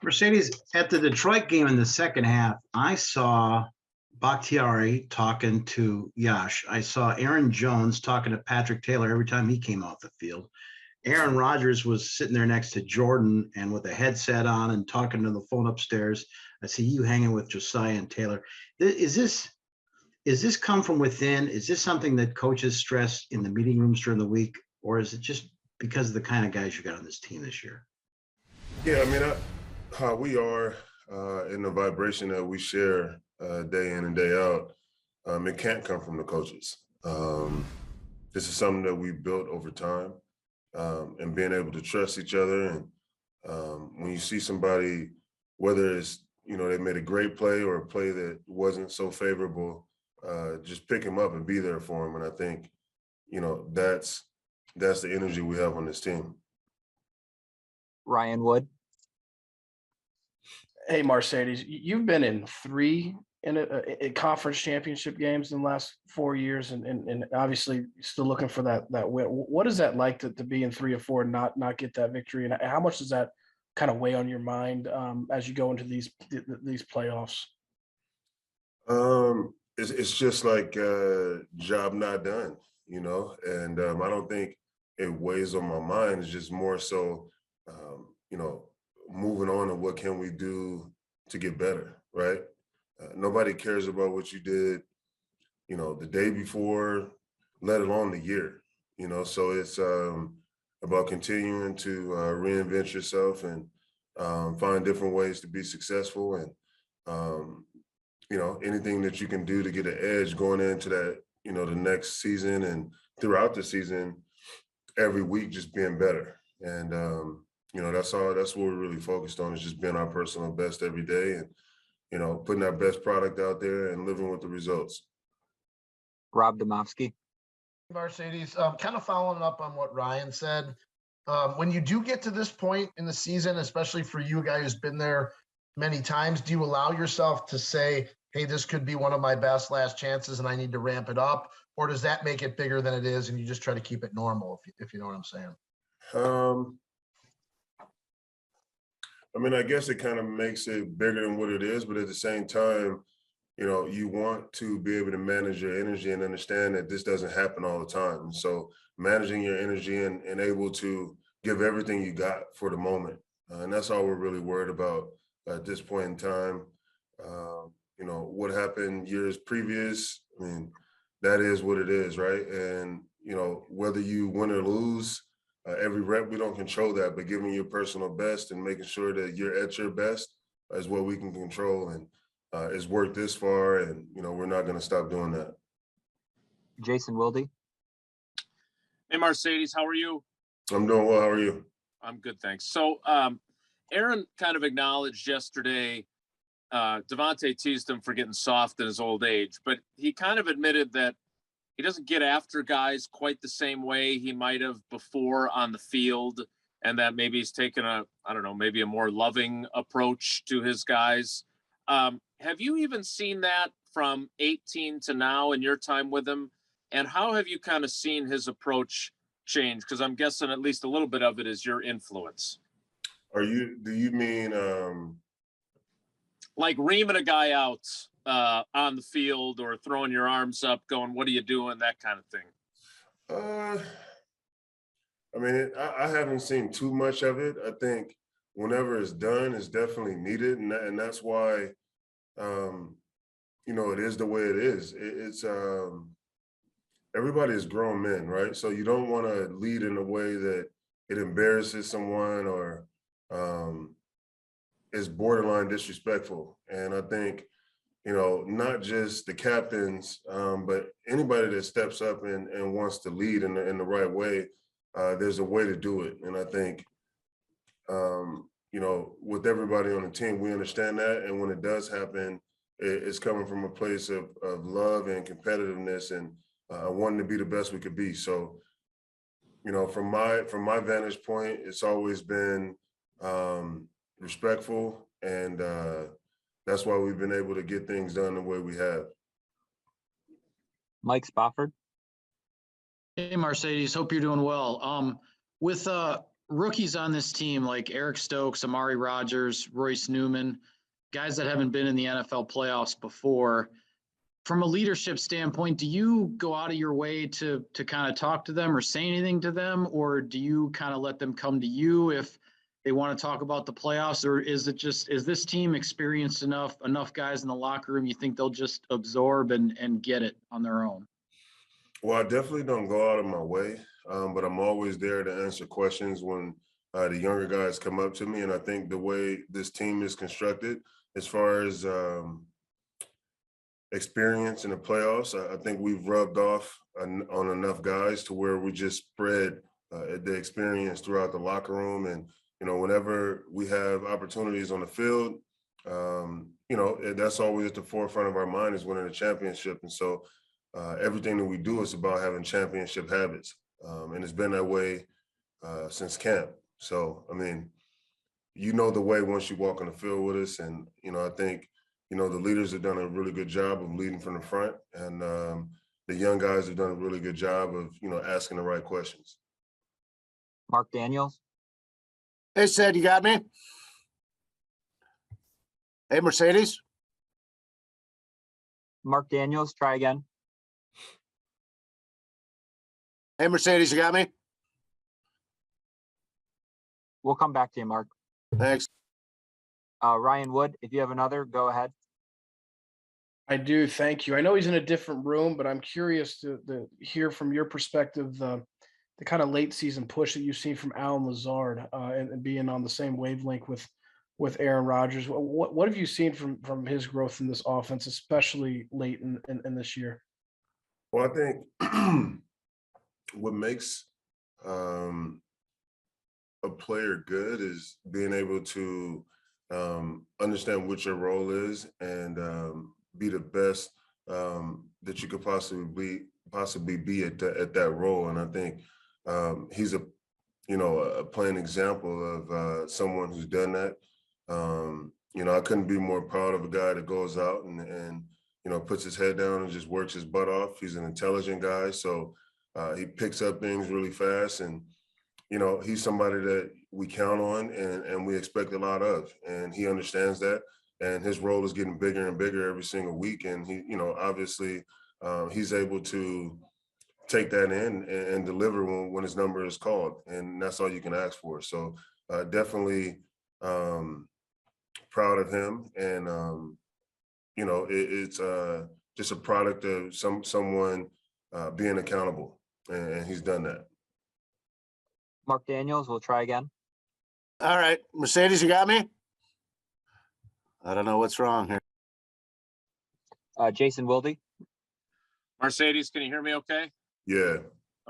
Mercedes, at the Detroit game in the second half, I saw Bakhtiari talking to Yash. I saw Aaron Jones talking to Patrick Taylor every time he came off the field. Aaron Rodgers was sitting there next to Jordan and with a headset on and talking to the phone upstairs. I see you hanging with Josiah and Taylor. Is this come from within? Is this something that coaches stress in the meeting rooms during the week, or is it just because of the kind of guys you got on this team this year? Yeah, I mean, how we are in the vibration that we share day in and day out, it can't come from the coaches. This is something that we built over time, and being able to trust each other. And when you see somebody, whether it's, they made a great play or a play that wasn't so favorable, just pick him up and be there for him. And I think, that's the energy we have on this team. Ryan Wood. Hey, Marcedes, you've been in three conference championship games in the last 4 years, and obviously still looking for that win. What is that like to be in 3 or 4 and not get that victory? And how much does that kind of weigh on your mind as you go into these playoffs? It's just like job not done, and I don't think it weighs on my mind. It's just more so, moving on and what can we do to get better, right? Nobody cares about what you did, the day before, let alone the year, so it's about continuing to reinvent yourself and find different ways to be successful. And, anything that you can do to get an edge going into that, the next season and throughout the season, every week just being better. And, that's what we're really focused on, is just being our personal best every day and, putting our best product out there and living with the results. Rob Domofsky. Marcedes, kind of following up on what Ryan said, when you do get to this point in the season, especially for you, a guy who's been there many times, do you allow yourself to say, hey, this could be one of my best last chances and I need to ramp it up? Or does that make it bigger than it is and you just try to keep it normal, if you know what I'm saying? I mean, I guess it kind of makes it bigger than what it is, but at the same time, you want to be able to manage your energy and understand that this doesn't happen all the time. So managing your energy and able to give everything you got for the moment. And that's all we're really worried about at this point in time. What happened years previous, I mean, that is what it is, right? And, whether you win or lose, every rep, we don't control that, but giving your personal best and making sure that you're at your best is what we can control. And it's worked this far, and, we're not going to stop doing that. Jason Wilde. Hey, Marcedes, how are you? I'm doing well. How are you? I'm good, thanks. So Aaron kind of acknowledged yesterday, Devontae teased him for getting soft in his old age, but he kind of admitted that he doesn't get after guys quite the same way he might have before on the field, and that maybe he's taken maybe a more loving approach to his guys. Have you even seen that from 18 to now in your time with him? And how have you kind of seen his approach change? Because I'm guessing at least a little bit of it is your influence. Do you mean like reaming a guy out on the field, or throwing your arms up going, what are you doing? That kind of thing. I mean, I haven't seen too much of it. I think whenever it's done, it's definitely needed. And that's why, it is the way it is. It's everybody is grown men, right? So you don't want to lead in a way that it embarrasses someone or is borderline disrespectful. And I think, not just the captains, but anybody that steps up and wants to lead in the right way, there's a way to do it. And I think, with everybody on the team, we understand that. And when it does happen, it's coming from a place of love and competitiveness and wanting to be the best we could be. So, from my vantage point, it's always been respectful, and that's why we've been able to get things done the way we have. Mike Spofford. Hey, Marcedes, hope you're doing well. With rookies on this team like Eric Stokes, Amari Rodgers, Royce Newman, guys that haven't been in the NFL playoffs before. From a leadership standpoint, do you go out of your way to kind of talk to them or say anything to them, or do you kind of let them come to you if they want to talk about the playoffs, or is this team experienced enough guys in the locker room you think they'll just absorb and get it on their own? Well, I definitely don't go out of my way, but I'm always there to answer questions when the younger guys come up to me. And I think the way this team is constructed, as far as experience in the playoffs, I think we've rubbed off on enough guys to where we just spread the experience throughout the locker room. And, you know, whenever we have opportunities on the field, you know, that's always at the forefront of our mind is winning a championship. And so everything that we do is about having championship habits. And it's been that way since camp. So, I mean, you know the way once you walk on the field with us. And, you know, I think, you know, the leaders have done a really good job of leading from the front. And the young guys have done a really good job of, you know, asking the right questions. Mark Daniels. Hey, Sid, you got me? Hey, Marcedes. Mark Daniels, try again. Hey, Marcedes, you got me? We'll come back to you, Mark. Thanks. Ryan Wood, if you have another, go ahead. I do. Thank you. I know he's in a different room, but I'm curious to hear from your perspective the kind of late season push that you've seen from Allen Lazard and being on the same wavelength with Aaron Rodgers. What have you seen from his growth in this offense, especially late in this year? Well, I think what makes a player good is being able to understand what your role is and be the best that you could possibly be at that role. And I think he's a plain example of someone who's done that. You know, I couldn't be more proud of a guy that goes out and you know, puts his head down and just works his butt off. He's an intelligent guy, so he picks up things really fast. And you know, he's somebody that we count on and we expect a lot of, and he understands that. And his role is getting bigger and bigger every single week. And he, you know, obviously he's able to take that in and deliver when his number is called. And that's all you can ask for. So definitely proud of him. And, you know, it's just a product of someone being accountable. And he's done that. Mark Daniels, we'll try again. All right, Marcedes, you got me? I don't know what's wrong here. Jason Wilde. Marcedes, can you hear me okay? Yeah.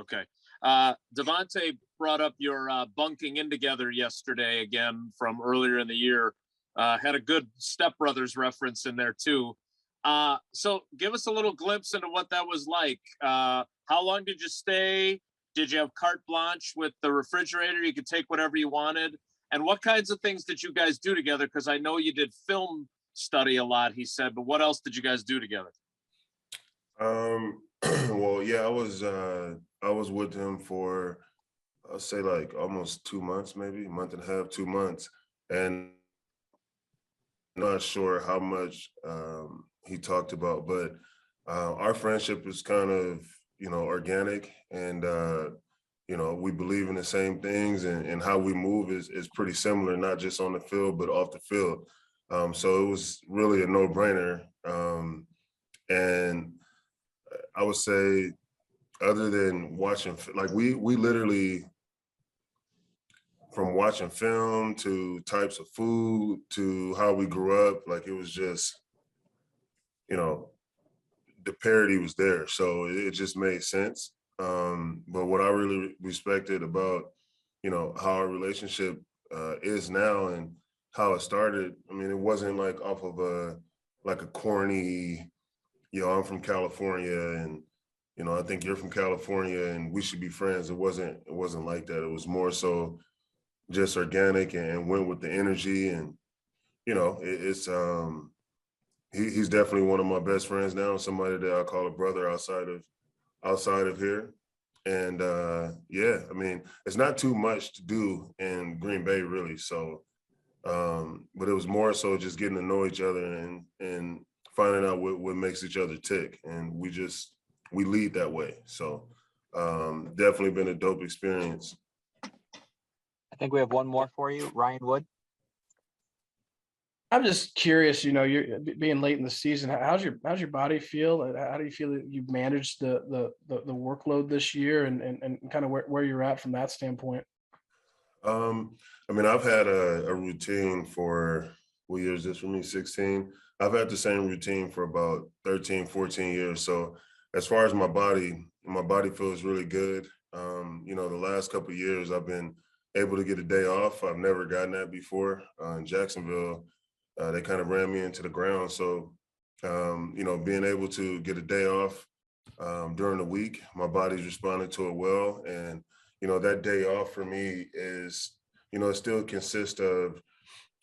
Okay. Devontae brought up your bunking in together yesterday again from earlier in the year. Had a good Stepbrothers reference in there too. So give us a little glimpse into what that was like. How long did you stay? Did you have carte blanche with the refrigerator? You could take whatever you wanted. And what kinds of things did you guys do together? Because I know you did film study a lot, he said, but what else did you guys do together? Well, yeah, I was with him for, I'll say like almost 2 months, maybe a month and a half, 2 months. And I'm not sure how much he talked about, but our friendship is kind of, you know, organic, and you know, we believe in the same things, and how we move is pretty similar, not just on the field, but off the field. So it was really a no-brainer. And I would say, other than watching, like we literally, from watching film to types of food to how we grew up, like it was just, you know, the parity was there. So it just made sense. But what I really respected about, you know, how our relationship is now and how it started, I mean, it wasn't like off of a corny, you know, I'm from California and, you know, I think you're from California and we should be friends. It wasn't like that. It was more so just organic and went with the energy. And, you know, he's definitely one of my best friends now, somebody that I call a brother outside of here. And yeah, I mean, it's not too much to do in Green Bay, really. So, but it was more so just getting to know each other and finding out what makes each other tick. And we lead that way. So definitely been a dope experience. I think we have one more for you, Ryan Wood. I'm just curious, you're being late in the season. How's your body feel? And how do you feel that you've managed the workload this year and kind of where you're at from that standpoint? I mean, I've had a routine for, what year is this for me? 16. I've had the same routine for about 13, 14 years. So as far as my body feels really good. The last couple of years I've been able to get a day off. I've never gotten that before. In Jacksonville, they kind of ran me into the ground. So, being able to get a day off during the week, my body's responded to it well. And, that day off for me is, it still consists of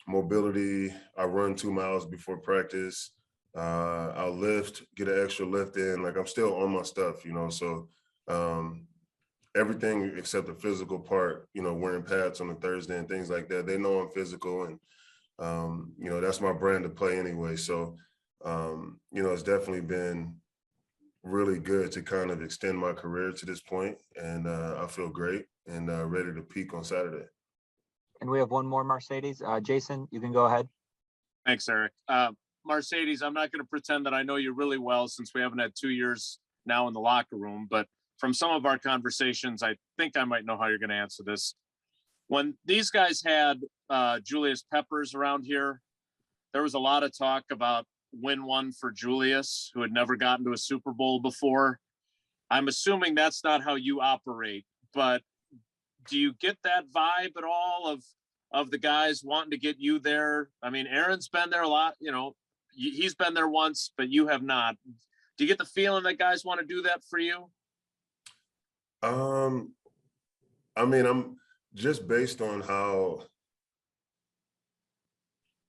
mobility. I run 2 miles before practice. I'll lift, get an extra lift in. Like, I'm still on my stuff, so everything except the physical part, wearing pads on a Thursday and things like that. They know I'm physical, and that's my brand to play anyway. So, it's definitely been really good to kind of extend my career to this point, and I feel great and ready to peak on Saturday. And we have one more, Marcedes. Jason, you can go ahead. Thanks, Eric. Marcedes, I'm not going to pretend that I know you really well since we haven't had 2 years now in the locker room, but from some of our conversations, I think I might know how you're going to answer this. When these guys had Julius Peppers around here, there was a lot of talk about win one for Julius, who had never gotten to a Super Bowl before. I'm assuming that's not how you operate, but do you get that vibe at all of the guys wanting to get you there? I mean, Aaron's been there a lot, he's been there once, but you have not. Do you get the feeling that guys want to do that for you? I mean, I'm just based on how,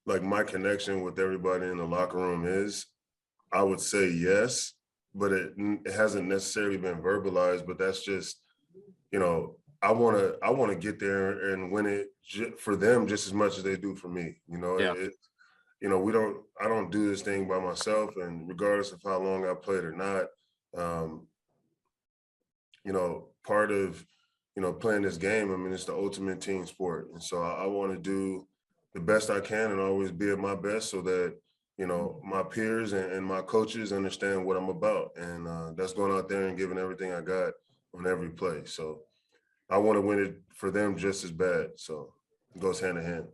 like, my connection with everybody in the locker room is, I would say yes, but it hasn't necessarily been verbalized. But that's just, I want to get there and win it for them just as much as they do for me. Yeah. I don't do this thing by myself, and regardless of how long I played or not, part of, playing this game, I mean, it's the ultimate team sport. And so I want to do the best I can and always be at my best so that, my peers and my coaches understand what I'm about. And that's going out there and giving everything I got on every play. So I want to win it for them just as bad. So it goes hand in hand.